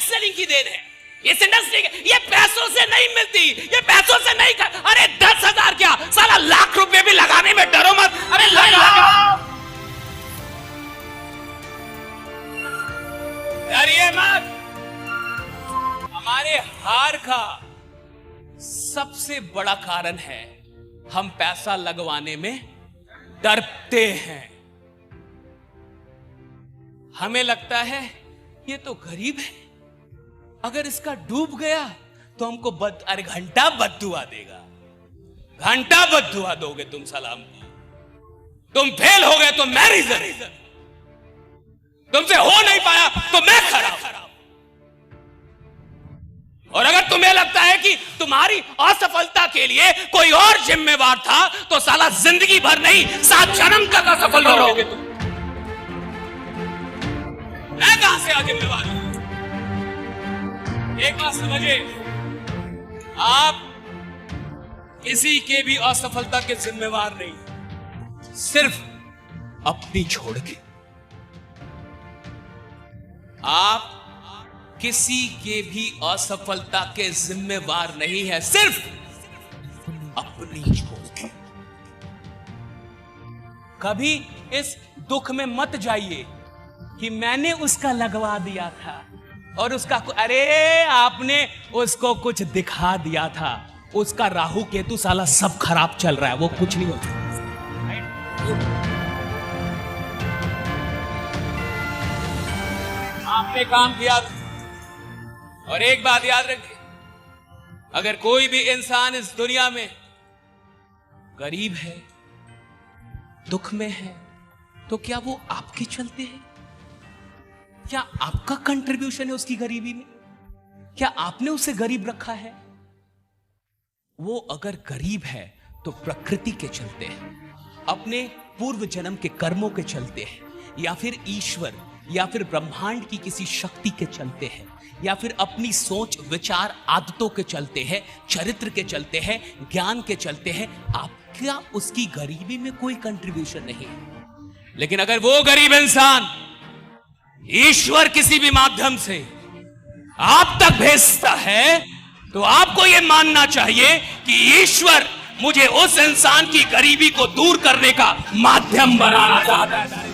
Selling की then है। इस इंडस्ट्री ये पैसों से नहीं मिलती, ये पैसों से नहीं कर। अरे 10,000 क्या साला लाख रुपए भी लगाने में डरो मत। अरे लगाओ, डरिए मत। हमारे हार का सबसे बड़ा कारण है हम पैसा लगवाने में डरते हैं। हमें लगता है ये तो गरीब है, अगर इसका डूब गया तो हमको अरे घंटा बद्दुआ देगा, घंटा बद्दुआ दोगे तुम सलाम को। तुम फेल हो गए तो मैं रीजन, तुमसे हो नहीं पाया तो मैं खराब। और अगर तुम्हें लगता है कि तुम्हारी असफलता के लिए कोई और जिम्मेवार था तो साला जिंदगी भर नहीं 7 जन्म तक असफल रहोगे तुम। मैं कहां से आ जिम्मेवार हूं? एक बात समझिए, आप किसी के भी असफलता के जिम्मेवार नहीं, सिर्फ अपनी छोड़ के। आप किसी के भी असफलता के जिम्मेवार नहीं है, सिर्फ अपनी छोड़ के। कभी इस दुख में मत जाइए कि मैंने उसका लगवा दिया था और उसका अरे आपने उसको कुछ दिखा दिया था, उसका राहु केतु साला सब खराब चल रहा है, वो कुछ नहीं होता। आपने काम किया था। और एक बात याद रखिए, अगर कोई भी इंसान इस दुनिया में गरीब है, दुख में है, तो क्या वो आपके चलते हैं? क्या आपका कंट्रीब्यूशन है उसकी गरीबी में? क्या आपने उसे गरीब रखा है? वो अगर गरीब है तो प्रकृति के चलते हैं, अपने पूर्व जन्म के कर्मों के चलते हैं, या फिर ईश्वर या फिर ब्रह्मांड की किसी शक्ति के चलते हैं, या फिर अपनी सोच विचार आदतों के चलते हैं, चरित्र के चलते हैं, ज्ञान के चलते हैं। आपका उसकी गरीबी में कोई कंट्रीब्यूशन नहीं है। लेकिन अगर वो गरीब इंसान ईश्वर किसी भी माध्यम से आप तक भेजता है तो आपको यह मानना चाहिए कि ईश्वर मुझे उस इंसान की गरीबी को दूर करने का माध्यम बनाना चाहता है।